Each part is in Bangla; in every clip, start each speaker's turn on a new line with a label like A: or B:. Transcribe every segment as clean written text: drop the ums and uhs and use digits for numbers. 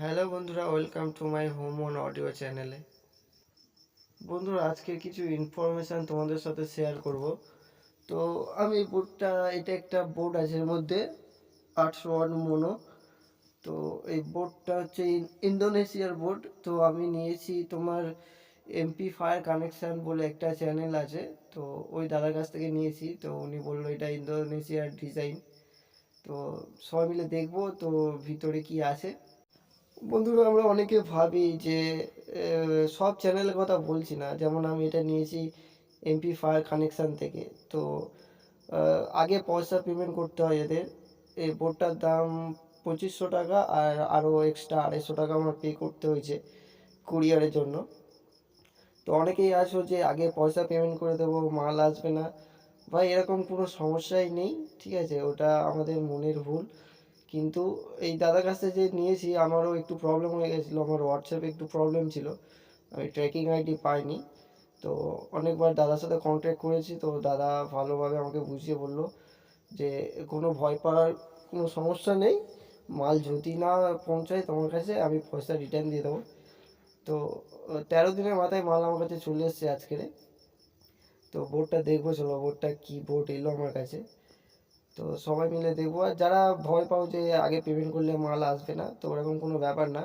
A: হ্যালো বন্ধুরা, welcome to my home on audio চ্যানেলে। বন্ধুরা, আজকে কিছু ইনফরমেশান তোমাদের সাথে শেয়ার করব। তো আমি এই বোর্ডটা, এটা একটা বোর্ড আছে এর মধ্যে 800 ওয়াট মোনো। তো এই বোর্ডটা হচ্ছে ইন্দোনেশিয়ার বোর্ড। তো আমি নিয়েছি তোমার এমপি ফায়ার কানেকশান বলে একটা চ্যানেল আছে, তো ওই দাদার কাছ থেকে নিয়েছি। তো উনি বললো এটা ইন্দোনেশিয়ার ডিজাইন। তো সবাই মিলে দেখবো তো ভিতরে কি আছে। বন্ধুরা, আমরা অনেকে ভাবি যে সব চ্যানেলের কথা বলছি না, যেমন আমি এটা নিয়েছি এমপি ফায়ার কানেকশান থেকে। তো আগে পয়সা পেমেন্ট করতে হয় এদের। এই বোর্ডটার দাম 2500 টাকা, আর আরও এক্সট্রা 250 টাকা আমার পে করতে হয়েছে কুরিয়ারের জন্য। তো অনেকেই আছো যে আগে পয়সা পেমেন্ট করে দেবো, মাল আসবে না। ভাই, এরকম কোনো সমস্যাই নেই, ঠিক আছে? ওটা আমাদের মনের ভুল। কিন্তু এই দাদার কাছ থেকে যে নিয়েছি, আমারও একটু প্রবলেম হয়ে গেছিলো। আমার হোয়াটসঅ্যাপে একটু প্রবলেম ছিল, আমি ট্র্যাকিং আইডি পাইনি। তো অনেকবার দাদার সাথে কন্ট্যাক্ট করেছি, তো দাদা ভালোভাবে আমাকে বুঝিয়ে বললো যে কোনো ভয় পাওয়ার কোনো সমস্যা নেই, মাল যদি না পৌঁছায় তোমার কাছে আমি পয়সা রিটার্ন দিয়ে দেবো। তো 13 দিনের মাথায় মাল আমার কাছে চলে এসেছে আজকে। তো বোর্ডটা দেখবো, চলো বোর্ডটা কী বোর্ড এলো আমার কাছে। তো সবাই মিলে দেখবো। আর যারা ভয় পাও যে আগে পেমেন্ট করলে মাল আসবে না, তো ওরকম কোনো ব্যাপার না।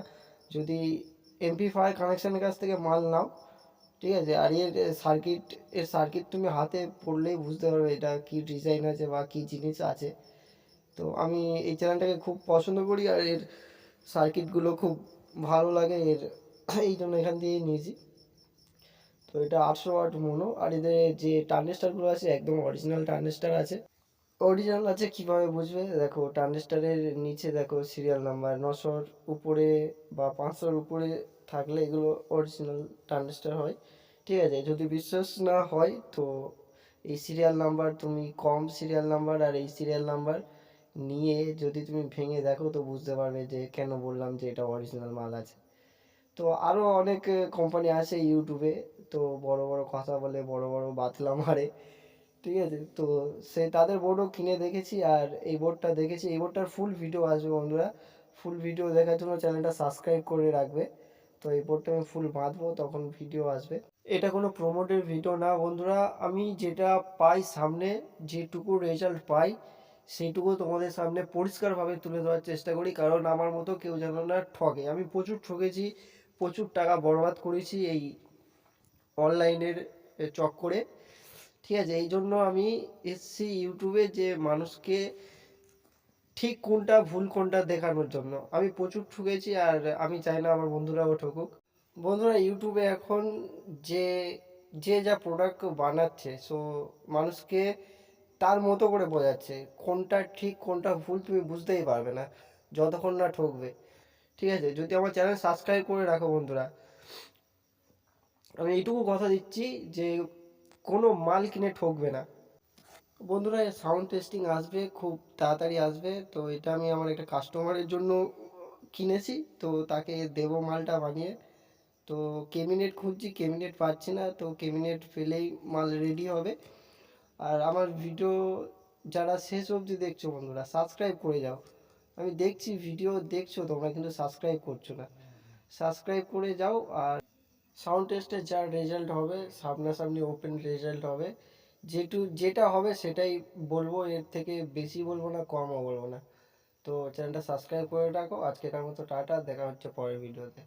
A: যদি এমপি ফায়ার কানেকশানের কাছ থেকে মাল নাও, ঠিক আছে? আর এর সার্কিট তুমি হাতে পড়লেই বুঝতে পারবে এটা কি ডিজাইন আছে বা কি জিনিস আছে। তো আমি এই চ্যানেলটাকে খুব পছন্দ করি, আর এর সার্কিটগুলো খুব ভালো লাগে এর, এই জন্য এখান দিয়ে নিয়েছি। তো এটা 800 ওয়াট মোনো, আর এদের যে ট্রানজিস্টারগুলো আছে একদম অরিজিনাল ট্রানজিস্টার আছে। অরিজিনাল আছে কীভাবে বুঝবে? দেখো, ট্রানজিস্টারের নিচে দেখো সিরিয়াল নাম্বার 900-র উপরে বা 500-র উপরে থাকলে এগুলো অরিজিনাল ট্রানজিস্টার হয়, ঠিক আছে? যদি বিশ্বাস না হয় তো এই সিরিয়াল নাম্বার, তুমি কম সিরিয়াল নাম্বার আর এই সিরিয়াল নাম্বার নিয়ে যদি তুমি ভেঙে দেখো তো বুঝতে পারবে যে কেন বললাম যে এটা অরিজিনাল মাল আছে। তো আরও অনেক কোম্পানি আছে ইউটিউবে, তো বড় বড় কথা বলে, বড় বড় বাতলা মারে, ঠিক আছে? তো সে তাদের বোর্ডও কিনে দেখেছি, আর এই বোর্ডটা দেখেছি। এই বোর্ডটার ফুল ভিডিও আসবে বন্ধুরা, ফুল ভিডিও দেখার জন্য চ্যানেলটা সাবস্ক্রাইব করে রাখবে। তো এই বোর্ডটা আমি ফুল বাঁধবো, তখন ভিডিও আসবে। এটা কোনো প্রমোটের ভিডিও না বন্ধুরা, আমি যেটা পাই সামনে, যেটুকু রেজাল্ট পাই সেইটুকু তোমাদের সামনে পরিষ্কারভাবে তুলে ধরার চেষ্টা করি, কারণ আমার মতো কেউ যেন না ঠকে। আমি প্রচুর ঠকেছি, প্রচুর টাকা বরবাদ করেছি এই অনলাইনের চক্করে, ঠিক আছে? এই জন্য আমি এসছি ইউটিউবে, যে মানুষকে ঠিক কোনটা ভুল কোনটা দেখানোর জন্য। আমি প্রচুর ঠকেছি, আর আমি চাই না আমার বন্ধুরাও ঠকুক। বন্ধুরা, ইউটিউবে এখন যে যে যা প্রোডাক্ট বানাচ্ছে, সো মানুষকে তার মতো করে বোঝাচ্ছে। কোনটা ঠিক কোনটা ভুল তুমি বুঝতেই পারবে না যতক্ষণ না ঠকবে, ঠিক আছে? যদি আমার চ্যানেল সাবস্ক্রাইব করে রাখো বন্ধুরা, আমি এইটুকু কথা দিচ্ছি যে কোনো মাল কিনে ঠকবে না। বন্ধুরা, সাউন্ড টেস্টিং আসবে, খুব তাড়াতাড়ি আসবে। তো এটা আমি আমার একটা কাস্টমারের জন্য কিনেছি, তো তাকে দেবো মালটা বানিয়ে। তো কেবিনেট খুঁজছি, কেবিনেট পাচ্ছি না, তো কেবিনেট পেলেই মাল রেডি হবে। আর আমার ভিডিও যারা শেষ অবধি দেখছো বন্ধুরা, সাবস্ক্রাইব করে যাও। আমি দেখছি ভিডিও দেখছো তোমরা, কিন্তু সাবস্ক্রাইব করছো না। সাবস্ক্রাইব করে যাও। আর সাউন্ড টেস্টে যা রেজাল্ট হবে, সামনাসামনি ওপেন রেজাল্ট হবে, যেটা হবে সেটাই বলবো, এর থেকে বেশি বলবো না, কমও বলবো না। তো চ্যানেলটা সাবস্ক্রাইব করে রাখো। আজকের মতো টাটা, দেখা হচ্ছে পরের ভিডিওতে।